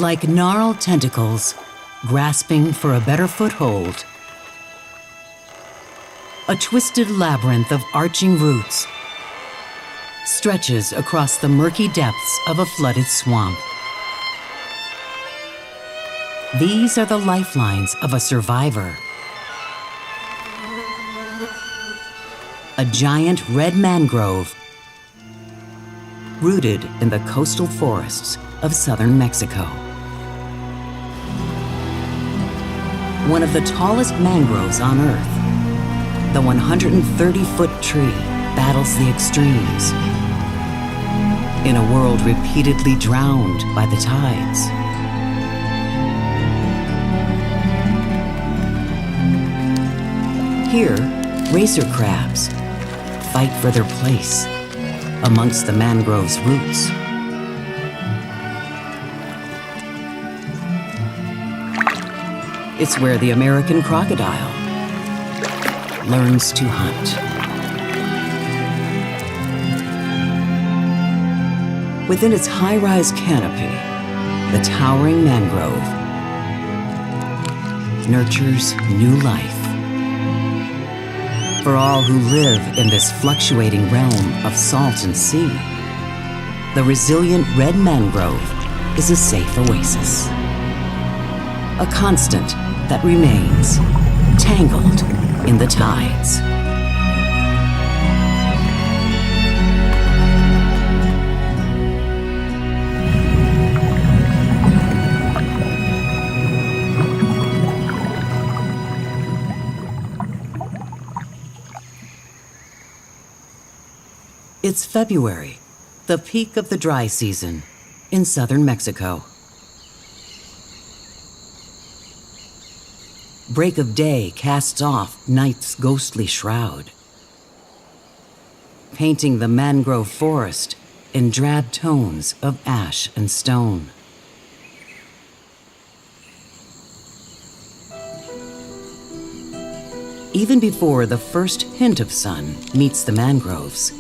Like gnarled tentacles, grasping for a better foothold, a twisted labyrinth of arching roots stretches across the murky depths of a flooded swamp. These are the lifelines of a survivor. A giant red mangrove rooted in the coastal forests of southern Mexico. One of the tallest mangroves on Earth, the 130-foot tree battles the extremes in a world repeatedly drowned by the tides. Here, racer crabs fight for their place amongst the mangrove's roots. It's where the American crocodile learns to hunt. Within its high-rise canopy, the towering mangrove nurtures new life. For all who live in this fluctuating realm of salt and sea, the resilient red mangrove is a safe oasis, a constant that remains tangled in the tides. It's February, the peak of the dry season in southern Mexico. Break of day casts off night's ghostly shroud, painting the mangrove forest in drab tones of ash and stone. Even before the first hint of sun meets the mangroves,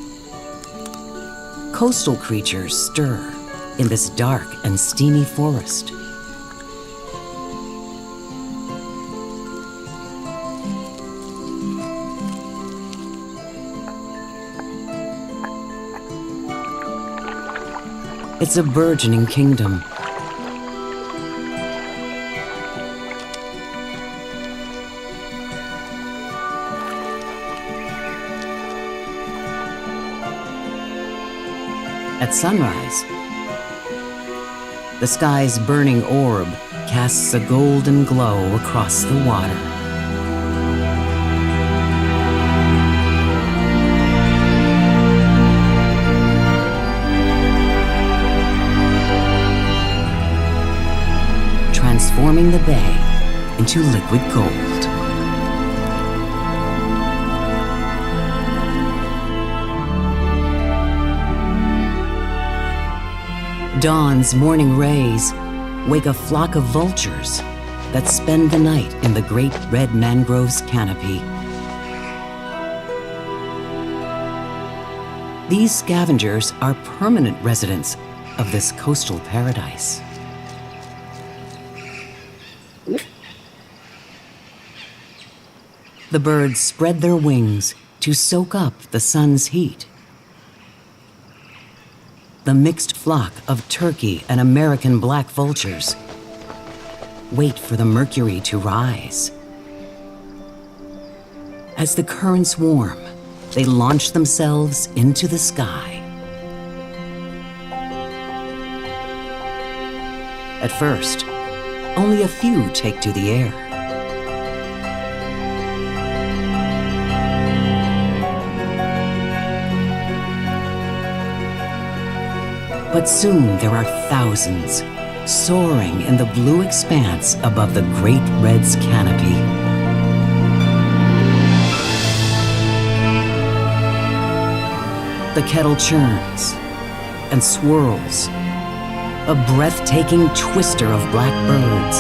coastal creatures stir in this dark and steamy forest. It's a burgeoning kingdom. At sunrise, the sky's burning orb casts a golden glow across the water. Transforming the bay into liquid gold. Dawn's morning rays wake a flock of vultures that spend the night in the great red mangrove's canopy. These scavengers are permanent residents of this coastal paradise. The birds spread their wings to soak up the sun's heat. The mixed flock of turkey and American black vultures wait for the mercury to rise. As the currents warm, they launch themselves into the sky. At first, only a few take to the air. But soon there are thousands soaring in the blue expanse above the great red's canopy. The kettle churns and swirls, a breathtaking twister of black birds.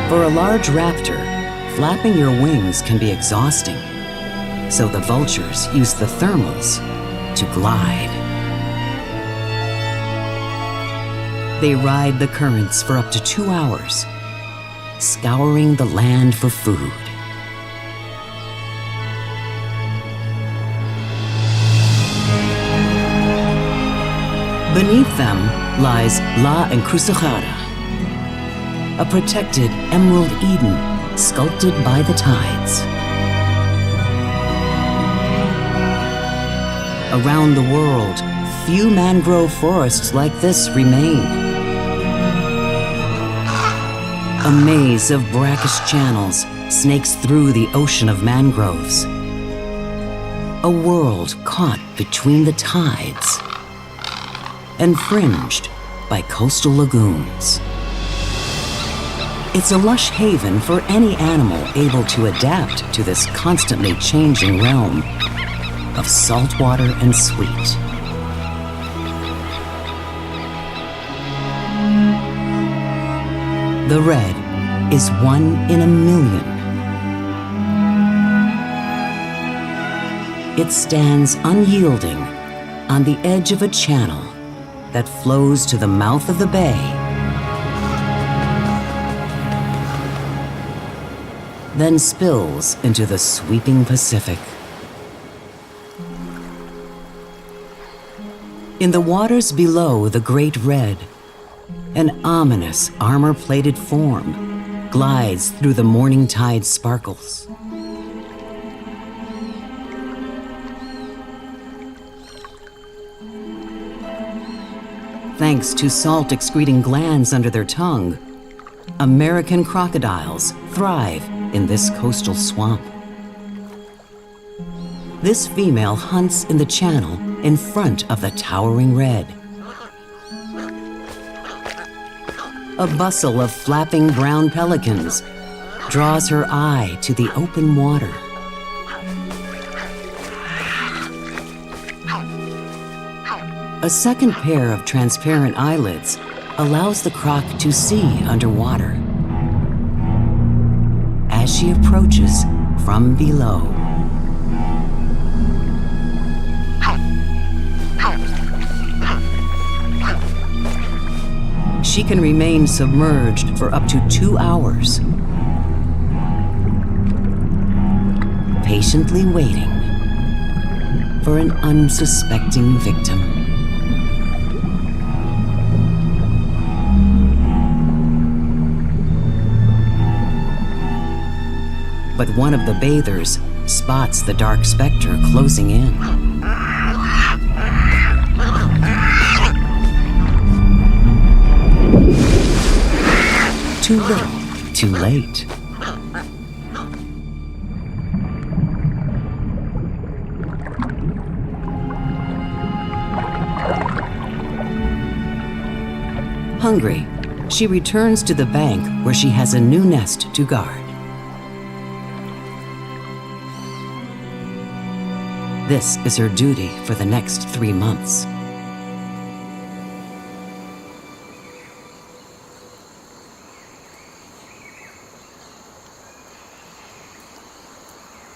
For a large raptor, flapping your wings can be exhausting. So the vultures use the thermals to glide. They ride the currents for up to 2 hours, scouring the land for food. Beneath them lies La Encrucijada, a protected emerald Eden sculpted by the tides. Around the world, few mangrove forests like this remain. A maze of brackish channels snakes through the ocean of mangroves. A world caught between the tides and fringed by coastal lagoons. It's a lush haven for any animal able to adapt to this constantly changing realm of saltwater and sweet. The red is one in a million. It stands unyielding on the edge of a channel that flows to the mouth of the bay, then spills into the sweeping Pacific. In the waters below the Great Red, an ominous armor-plated form glides through the morning tide sparkles. Thanks to salt-excreting glands under their tongue, American crocodiles thrive in this coastal swamp. This female hunts in the channel in front of the towering red. A bustle of flapping brown pelicans draws her eye to the open water. A second pair of transparent eyelids allows the croc to see underwater as she approaches from below. She can remain submerged for up to 2 hours, patiently waiting for an unsuspecting victim. But one of the bathers spots the dark specter closing in. Too little, too late. Hungry, she returns to the bank where she has a new nest to guard. This is her duty for the next 3 months.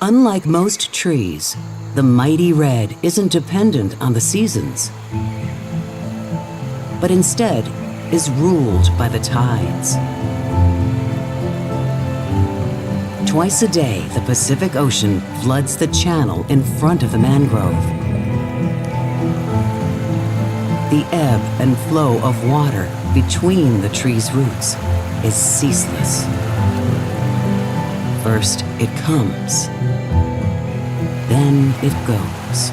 Unlike most trees, the mighty red isn't dependent on the seasons, but instead is ruled by the tides. Twice a day, the Pacific Ocean floods the channel in front of the mangrove. The ebb and flow of water between the tree's roots is ceaseless. First it comes, then it goes.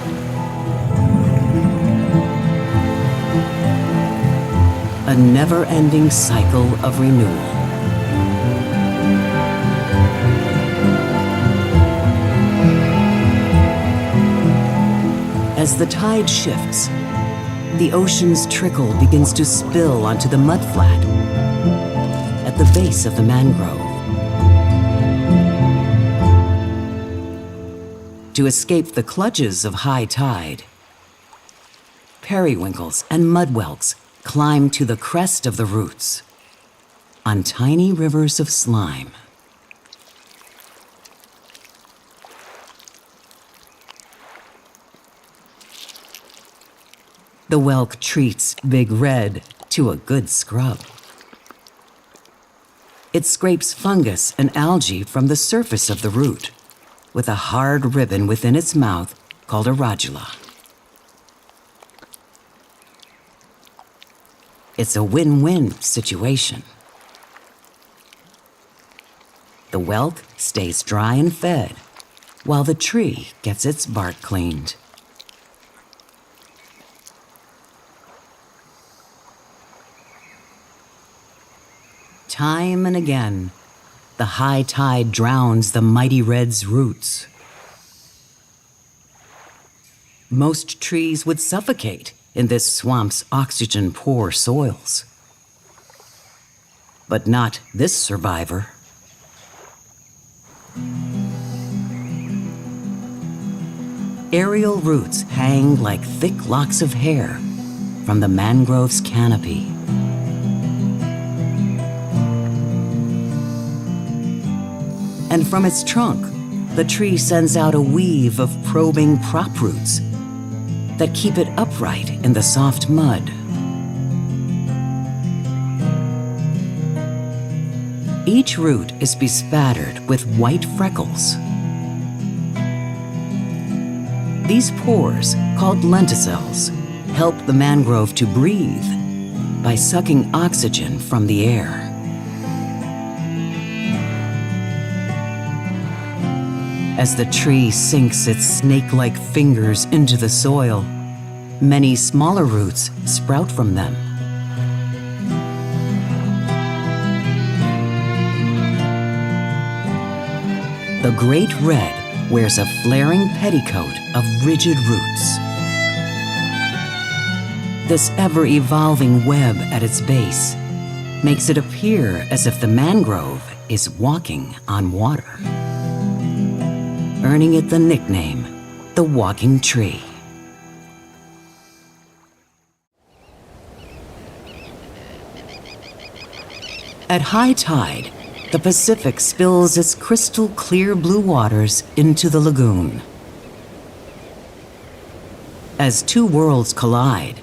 A never-ending cycle of renewal. As the tide shifts, the ocean's trickle begins to spill onto the mudflat at the base of the mangrove. To escape the clutches of high tide, periwinkles and mudwhelks climb to the crest of the roots on tiny rivers of slime. The whelk treats Big Red to a good scrub. It scrapes fungus and algae from the surface of the root with a hard ribbon within its mouth called a radula. It's a win-win situation. The whelk stays dry and fed, while the tree gets its bark cleaned. Time and again, the high tide drowns the mighty red's roots. Most trees would suffocate in this swamp's oxygen-poor soils. But not this survivor. Aerial roots hang like thick locks of hair from the mangrove's canopy. And from its trunk, the tree sends out a weave of probing prop roots that keep it upright in the soft mud. Each root is bespattered with white freckles. These pores, called lenticels, help the mangrove to breathe by sucking oxygen from the air. As the tree sinks its snake-like fingers into the soil, many smaller roots sprout from them. The great red wears a flaring petticoat of rigid roots. This ever-evolving web at its base makes it appear as if the mangrove is walking on water, earning it the nickname, the walking tree. At high tide, the Pacific spills its crystal clear blue waters into the lagoon. As two worlds collide,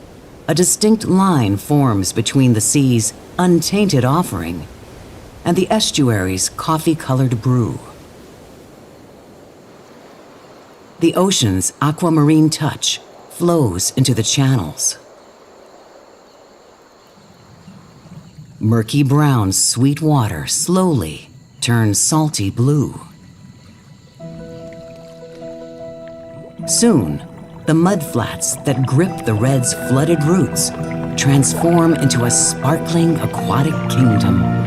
a distinct line forms between the sea's untainted offering and the estuary's coffee-colored brew. The ocean's aquamarine touch flows into the channels. Murky brown sweet water slowly turns salty blue. Soon, the mudflats that grip the red's flooded roots transform into a sparkling aquatic kingdom.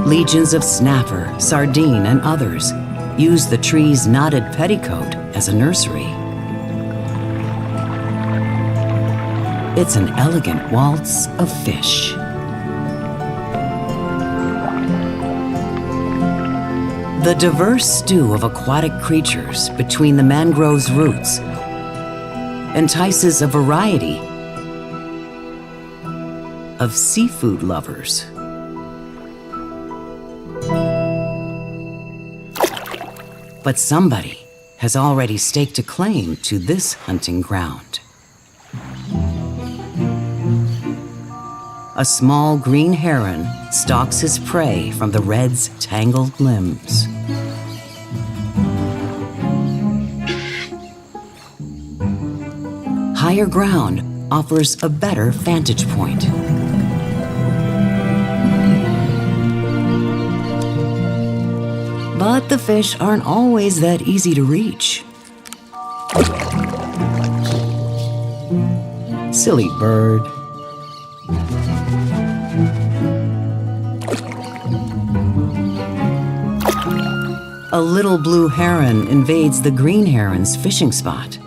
Legions of snapper, sardine, and others use the tree's knotted petticoat as a nursery. It's an elegant waltz of fish. The diverse stew of aquatic creatures between the mangrove's roots entices a variety of seafood lovers. But somebody has already staked a claim to this hunting ground. A small green heron stalks his prey from the red's tangled limbs. Higher ground offers a better vantage point. But the fish aren't always that easy to reach. Silly bird. A little blue heron invades the green heron's fishing spot.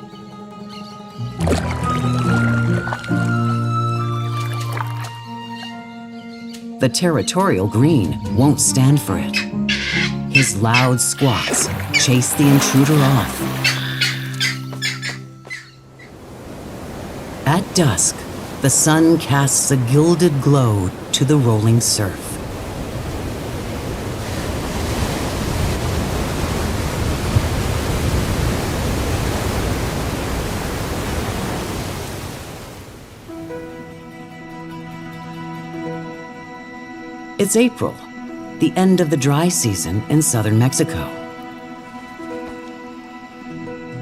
The territorial green won't stand for it. His loud squawks chase the intruder off. At dusk, the sun casts a gilded glow to the rolling surf. It's April, the end of the dry season in southern Mexico.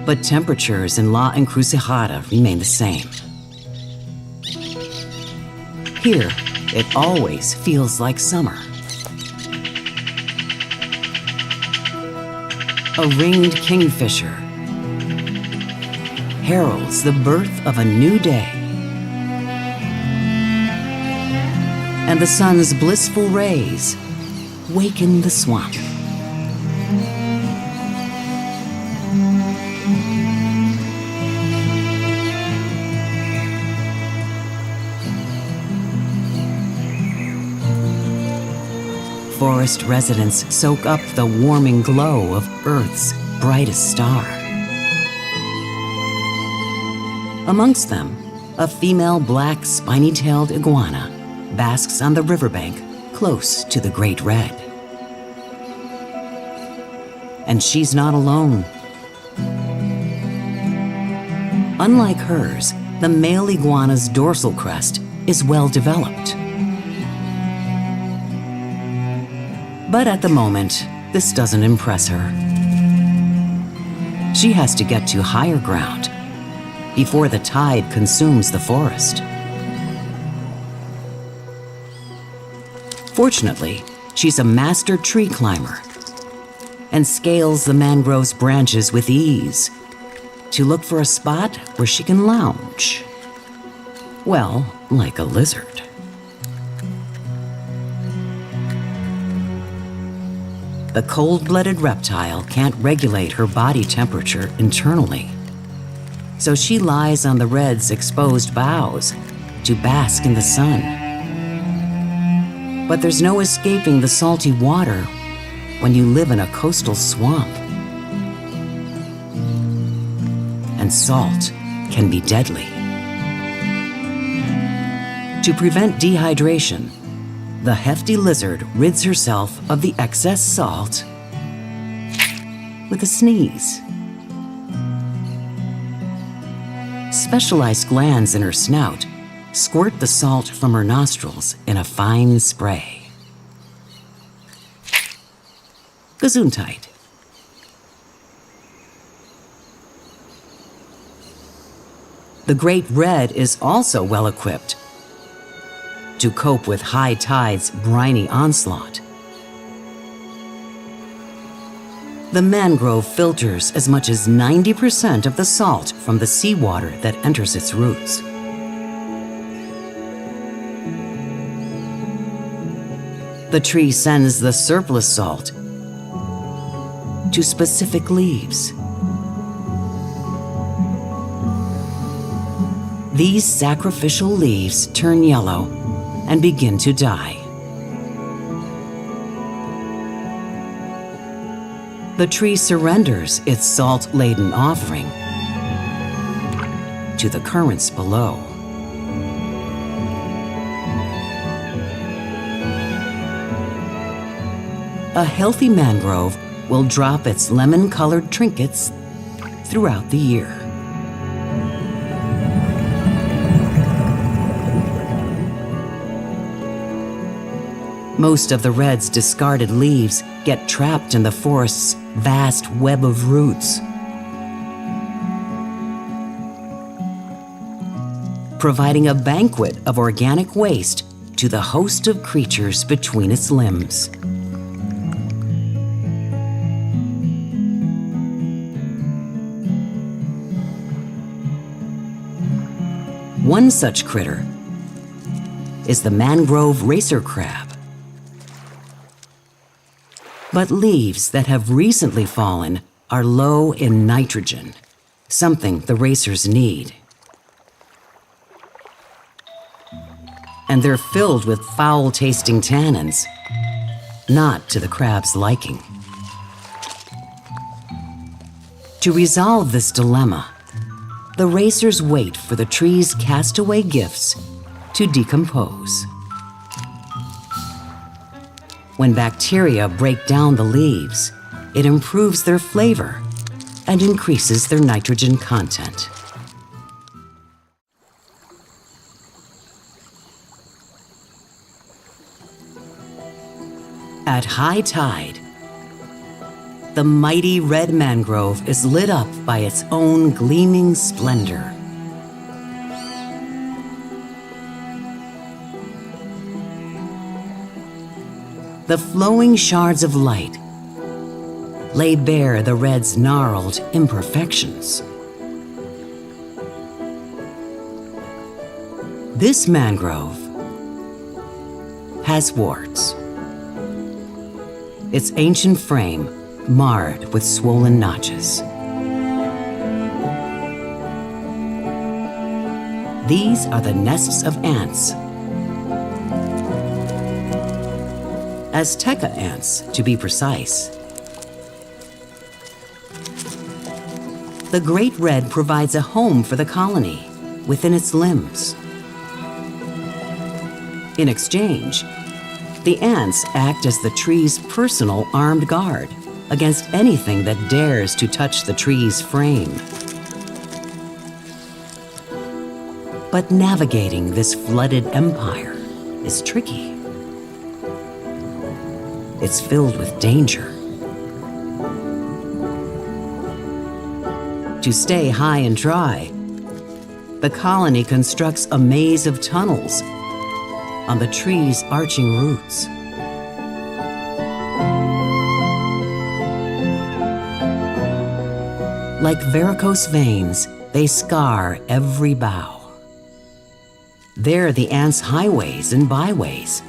But temperatures in La Encrucijada remain the same. Here, it always feels like summer. A ringed kingfisher heralds the birth of a new day. And the sun's blissful rays waken the swamp. Forest residents soak up the warming glow of Earth's brightest star. Amongst them, a female black spiny-tailed iguana basks on the riverbank close to the Great Red. And she's not alone. Unlike hers, the male iguana's dorsal crest is well developed. But at the moment, this doesn't impress her. She has to get to higher ground before the tide consumes the forest. Fortunately, she's a master tree climber and scales the mangrove's branches with ease to look for a spot where she can lounge. Well, like a lizard. The cold-blooded reptile can't regulate her body temperature internally, so she lies on the red's exposed boughs to bask in the sun. But there's no escaping the salty water when you live in a coastal swamp. And salt can be deadly. To prevent dehydration, the hefty lizard rids herself of the excess salt with a sneeze. Specialized glands in her snout squirt the salt from her nostrils in a fine spray. Gesundheit. The Great Red is also well equipped to cope with high tide's briny onslaught. The mangrove filters as much as 90% of the salt from the seawater that enters its roots. The tree sends the surplus salt to specific leaves. These sacrificial leaves turn yellow and begin to die. The tree surrenders its salt-laden offering to the currents below. A healthy mangrove will drop its lemon-colored trinkets throughout the year. Most of the red's discarded leaves get trapped in the forest's vast web of roots, providing a banquet of organic waste to the host of creatures between its limbs. One such critter is the mangrove racer crab. But leaves that have recently fallen are low in nitrogen, something the racers need. And they're filled with foul-tasting tannins, not to the crab's liking. To resolve this dilemma, the racers wait for the tree's castaway gifts to decompose. When bacteria break down the leaves, it improves their flavor and increases their nitrogen content. At high tide, the mighty red mangrove is lit up by its own gleaming splendor. The flowing shards of light lay bare the red's gnarled imperfections. This mangrove has warts, its ancient frame marred with swollen notches. These are the nests of ants, Azteca ants to be precise. The great red provides a home for the colony within its limbs. In exchange, the ants act as the tree's personal armed guard against anything that dares to touch the tree's frame. But navigating this flooded empire is tricky. It's filled with danger. To stay high and dry, the colony constructs a maze of tunnels on the tree's arching roots. Like varicose veins, they scar every bough. They're the ants' highways and byways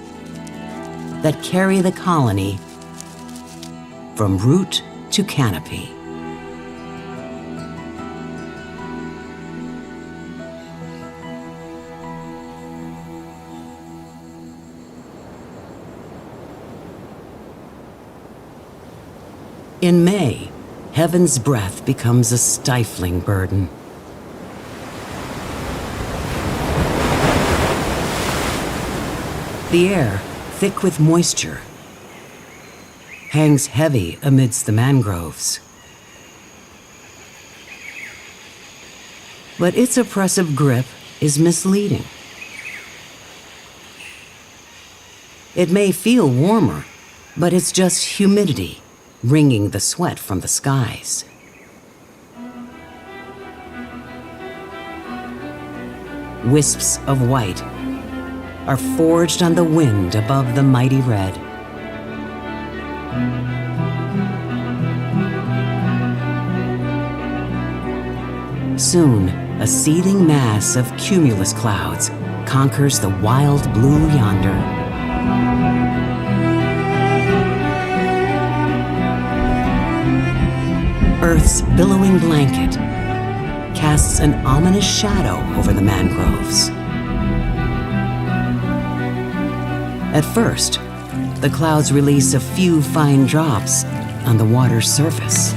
that carry the colony from root to canopy. In May, heaven's breath becomes a stifling burden. The air, thick with moisture, hangs heavy amidst the mangroves. But its oppressive grip is misleading. It may feel warmer, but it's just humidity wringing the sweat from the skies. Wisps of white are forged on the wind above the mighty red. Soon, a seething mass of cumulus clouds conquers the wild blue yonder. Earth's billowing blanket casts an ominous shadow over the mangroves. At first, the clouds release a few fine drops on the water's surface.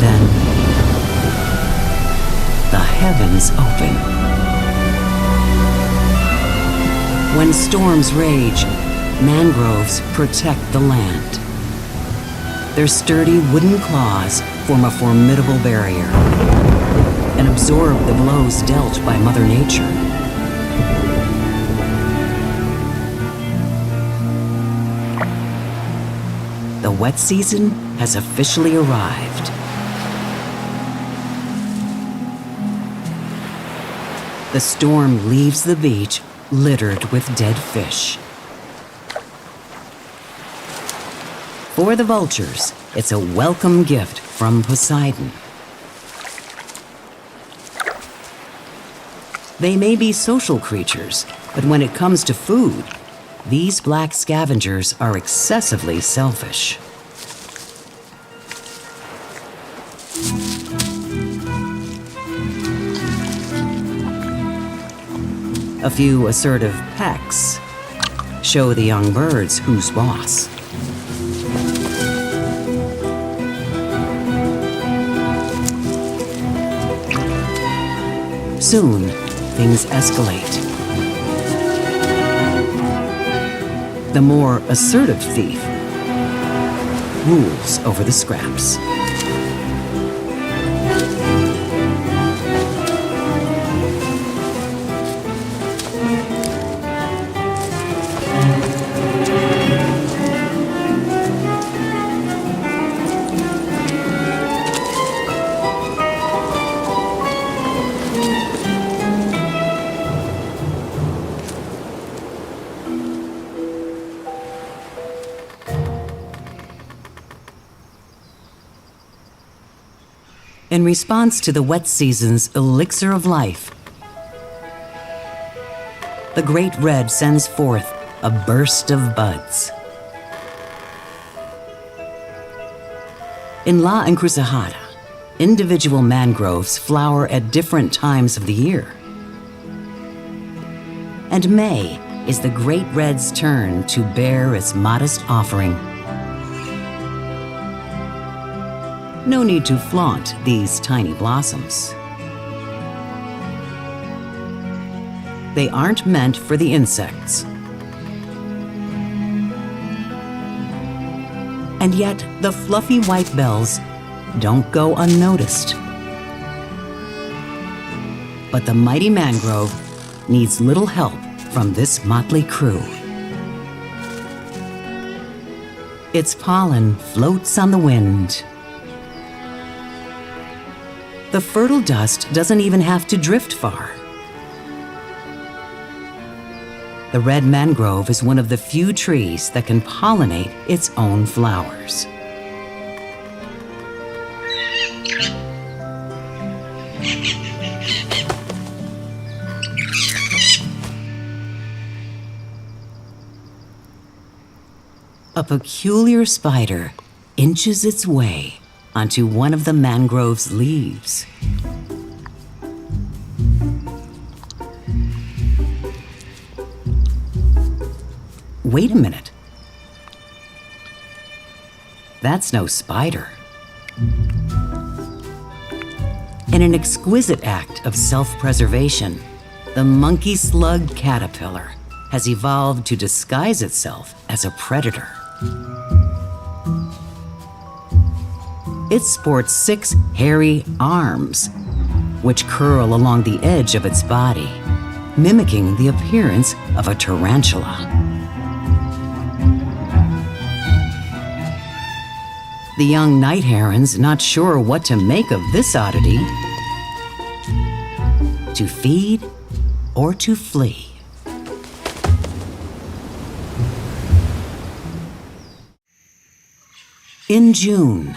Then, the heavens open. When storms rage, mangroves protect the land. Their sturdy wooden claws form a formidable barrier and absorb the blows dealt by Mother Nature. The wet season has officially arrived. The storm leaves the beach littered with dead fish. For the vultures, it's a welcome gift from Poseidon. They may be social creatures, but when it comes to food, these black scavengers are excessively selfish. A few assertive pecks show the young birds who's boss. Soon, things escalate. The more assertive thief rules over the scraps. In response to the wet season's elixir of life, the great red sends forth a burst of buds. In La Encrucijada, individual mangroves flower at different times of the year. And May is the great red's turn to bear its modest offering. No need to flaunt these tiny blossoms. They aren't meant for the insects. And yet, the fluffy white bells don't go unnoticed. But the mighty mangrove needs little help from this motley crew. Its pollen floats on the wind. The fertile dust doesn't even have to drift far. The red mangrove is one of the few trees that can pollinate its own flowers. A peculiar spider inches its way onto one of the mangrove's leaves. Wait a minute. That's no spider. In an exquisite act of self-preservation, the monkey slug caterpillar has evolved to disguise itself as a predator. It sports 6 hairy arms, which curl along the edge of its body, mimicking the appearance of a tarantula. The young night heron's not sure what to make of this oddity. To feed or to flee. In June,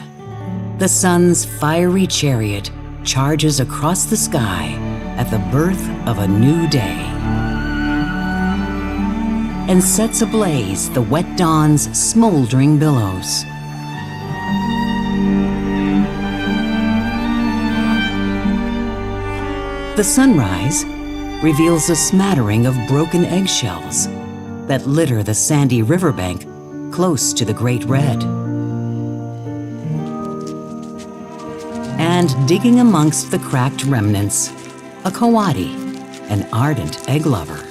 the sun's fiery chariot charges across the sky at the birth of a new day and sets ablaze the wet dawn's smoldering billows. The sunrise reveals a smattering of broken eggshells that litter the sandy riverbank close to the Great Red. And digging amongst the cracked remnants, a coati, an ardent egg lover.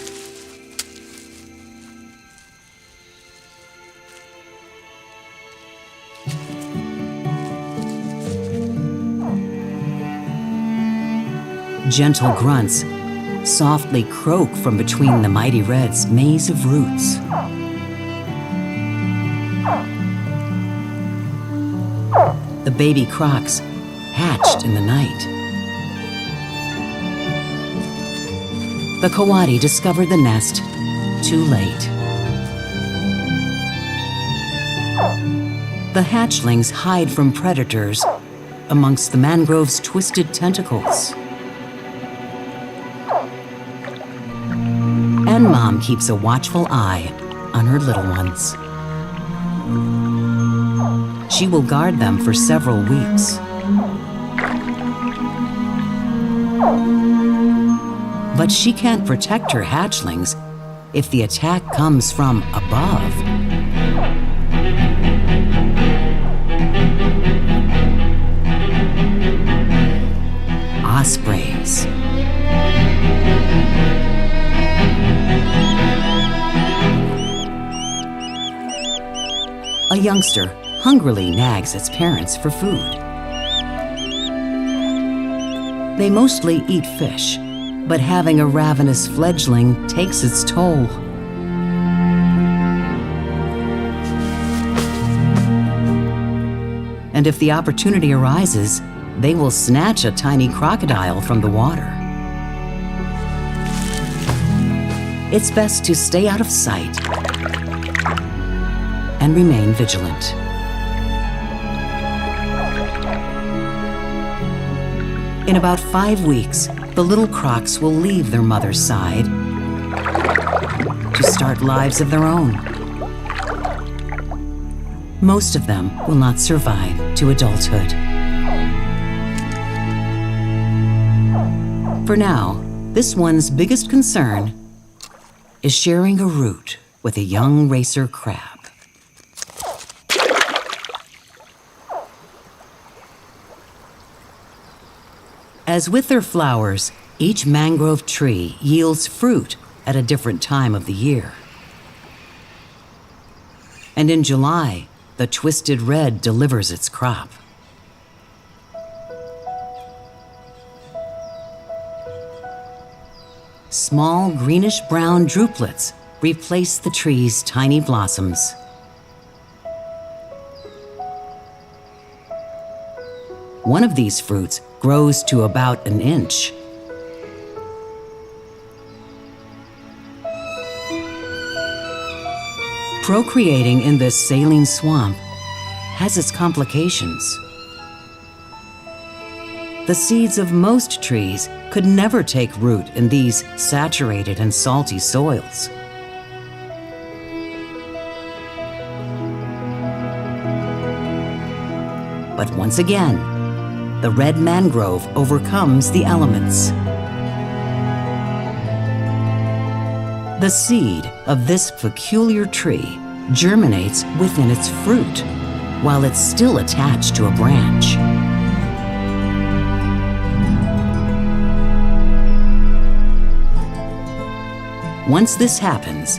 Gentle grunts softly croak from between the mighty red's maze of roots. The baby crocs hatched in the night. The coati discovered the nest too late. The hatchlings hide from predators amongst the mangrove's twisted tentacles. And Mom keeps a watchful eye on her little ones. She will guard them for several weeks. But she can't protect her hatchlings if the attack comes from above. Ospreys. A youngster hungrily nags its parents for food. They mostly eat fish, but having a ravenous fledgling takes its toll. And if the opportunity arises, they will snatch a tiny crocodile from the water. It's best to stay out of sight and remain vigilant. In about 5 weeks, the little crocs will leave their mother's side to start lives of their own. Most of them will not survive to adulthood. For now, this one's biggest concern is sharing a root with a young racer crab. As with their flowers, each mangrove tree yields fruit at a different time of the year. And in July, the twisted red delivers its crop. Small greenish-brown drupelets replace the tree's tiny blossoms. One of these fruits grows to about an inch. Procreating in this saline swamp has its complications. The seeds of most trees could never take root in these saturated and salty soils. But once again, the red mangrove overcomes the elements. The seed of this peculiar tree germinates within its fruit while it's still attached to a branch. Once this happens,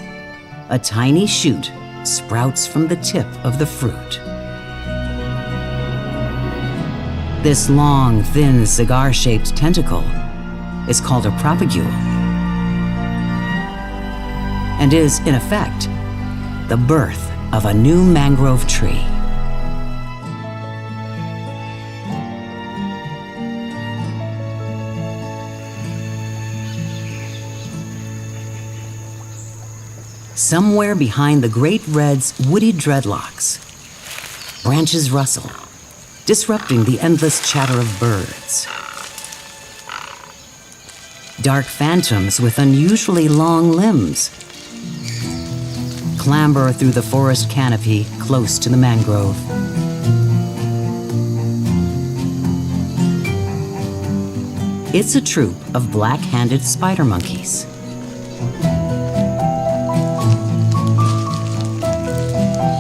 a tiny shoot sprouts from the tip of the fruit. This long, thin, cigar-shaped tentacle is called a propagule and is, in effect, the birth of a new mangrove tree. Somewhere behind the great red's woody dreadlocks, branches rustle, disrupting the endless chatter of birds. Dark phantoms with unusually long limbs clamber through the forest canopy close to the mangrove. It's a troop of black-handed spider monkeys.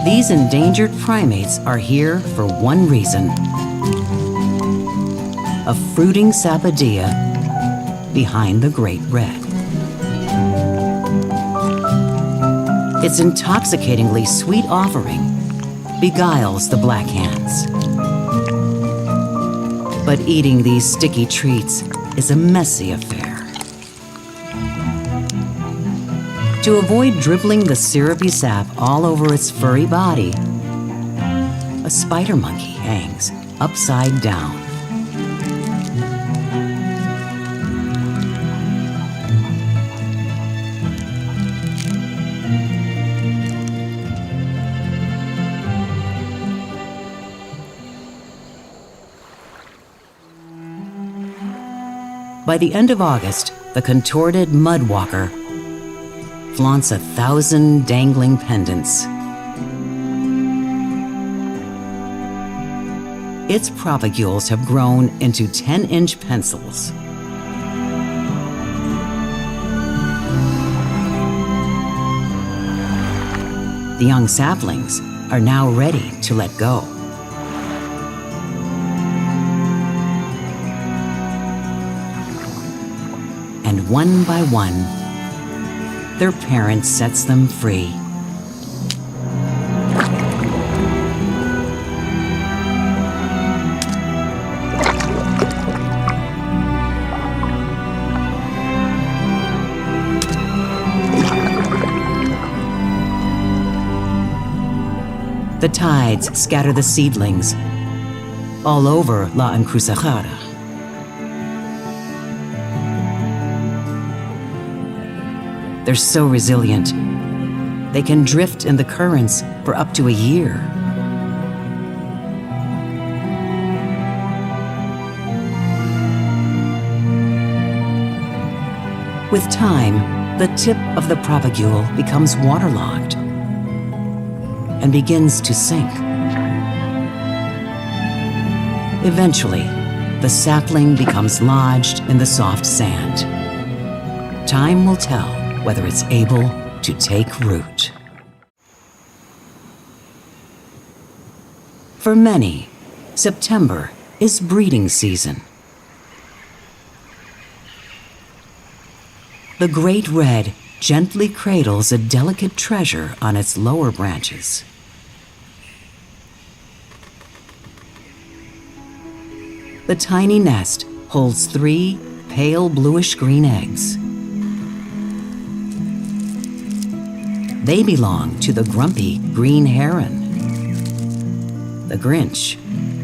These endangered primates are here for one reason: a fruiting sapodilla behind the great red. Its intoxicatingly sweet offering beguiles the black hands. But eating these sticky treats is a messy affair. To avoid dribbling the syrupy sap all over its furry body, a spider monkey hangs upside down. By the end of August, the contorted mudwalker flaunts 1,000 dangling pendants. Its propagules have grown into 10-inch pencils. The young saplings are now ready to let go. And one by one, their parent sets them free. The tides scatter the seedlings all over La Encrucijada. They're so resilient. They can drift in the currents for up to a year. With time, the tip of the propagule becomes waterlogged and begins to sink. Eventually, the sapling becomes lodged in the soft sand. Time will tell whether it's able to take root. For many, September is breeding season. The great red gently cradles a delicate treasure on its lower branches. The tiny nest holds 3 pale bluish-green eggs. They belong to the grumpy green heron. The Grinch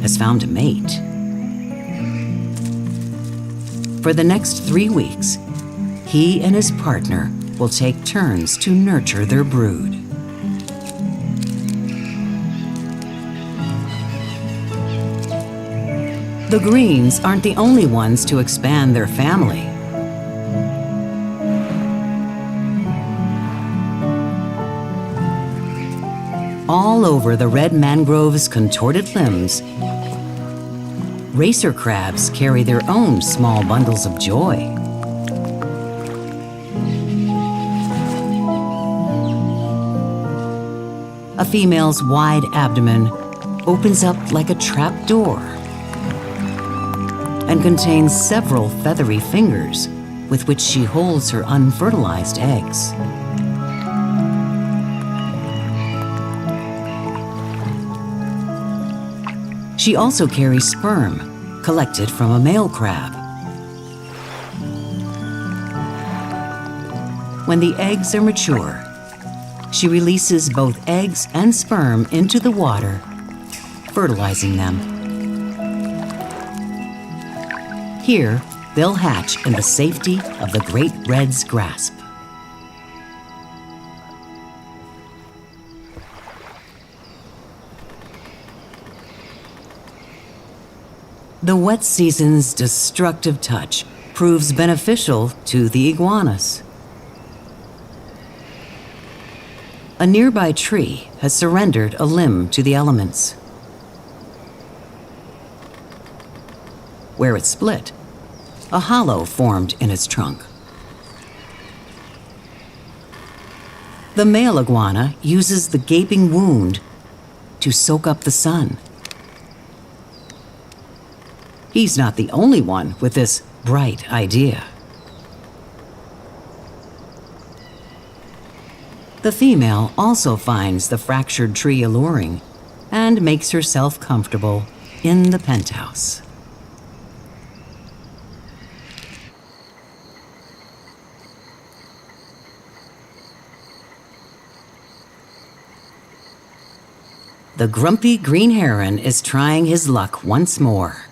has found a mate. For the next 3 weeks, he and his partner will take turns to nurture their brood. The greens aren't the only ones to expand their family. All over the red mangrove's contorted limbs, racer crabs carry their own small bundles of joy. A female's wide abdomen opens up like a trap door and contains several feathery fingers with which she holds her unfertilized eggs. She also carries sperm collected from a male crab. When the eggs are mature, she releases both eggs and sperm into the water, fertilizing them. Here, they'll hatch in the safety of the great red's grasp. The wet season's destructive touch proves beneficial to the iguanas. A nearby tree has surrendered a limb to the elements. Where it split, a hollow formed in its trunk. The male iguana uses the gaping wound to soak up the sun. He's not the only one with this bright idea. The female also finds the fractured tree alluring and makes herself comfortable in the penthouse. The grumpy green heron is trying his luck once more.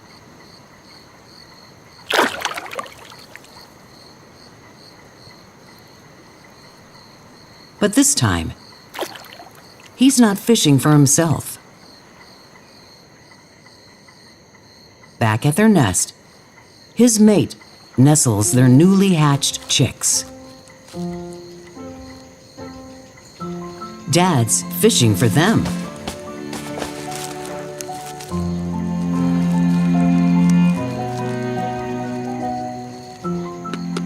But this time, he's not fishing for himself. Back at their nest, his mate nestles their newly hatched chicks. Dad's fishing for them.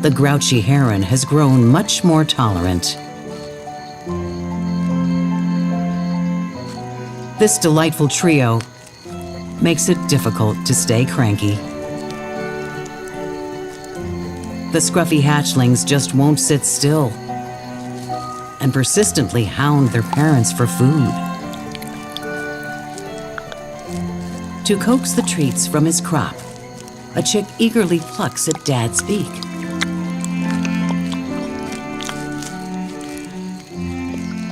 The grouchy heron has grown much more tolerant. This delightful trio makes it difficult to stay cranky. The scruffy hatchlings just won't sit still and persistently hound their parents for food. To coax the treats from his crop, a chick eagerly plucks at Dad's beak.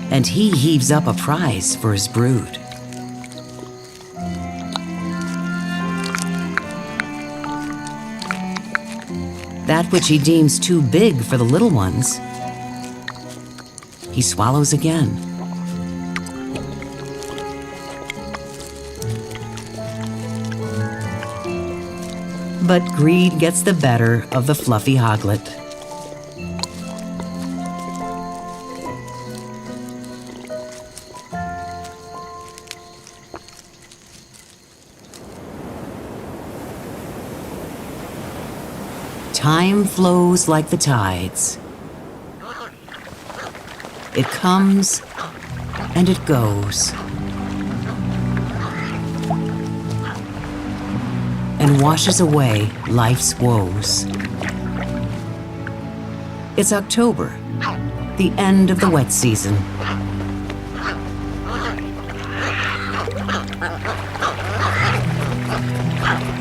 And he heaves up a prize for his brood. that which he deems too big for the little ones, he swallows again. But greed gets the better of the fluffy hoglet. Time flows like the tides. It comes and it goes, and washes away life's woes. It's October, the end of the wet season.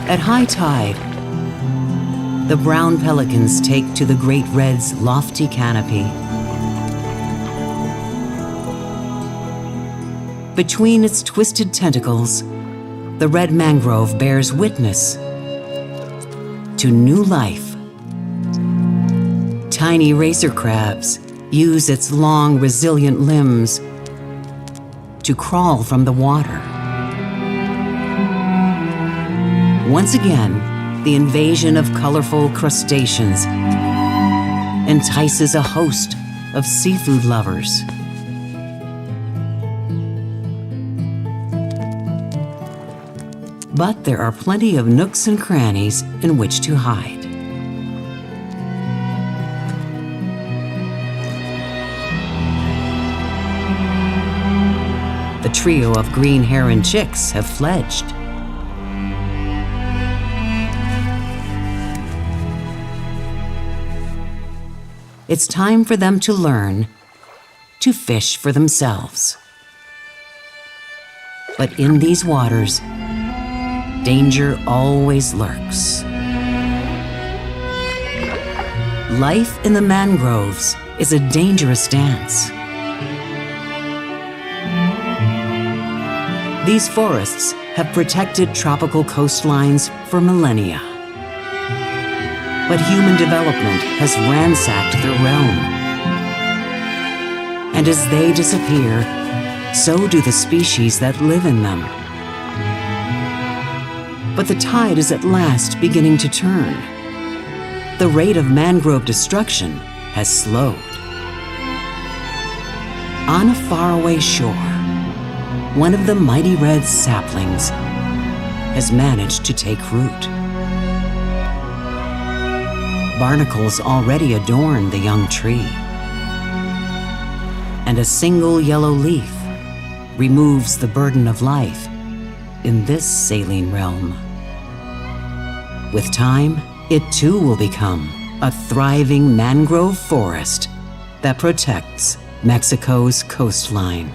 At high tide, the brown pelicans take to the great red's lofty canopy. Between its twisted tentacles, the red mangrove bears witness to new life. Tiny racer crabs use its long, resilient limbs to crawl from the water. Once again, the invasion of colorful crustaceans entices a host of seafood lovers. But there are plenty of nooks and crannies in which to hide. The trio of green heron chicks have fledged. It's time for them to learn to fish for themselves. But in these waters, danger always lurks. Life in the mangroves is a dangerous dance. These forests have protected tropical coastlines for millennia. But human development has ransacked their realm. And as they disappear, so do the species that live in them. But the tide is at last beginning to turn. The rate of mangrove destruction has slowed. On a faraway shore, one of the mighty red saplings has managed to take root. Barnacles already adorn the young tree, and a single yellow leaf removes the burden of life in this saline realm. With time, it too will become a thriving mangrove forest that protects Mexico's coastline.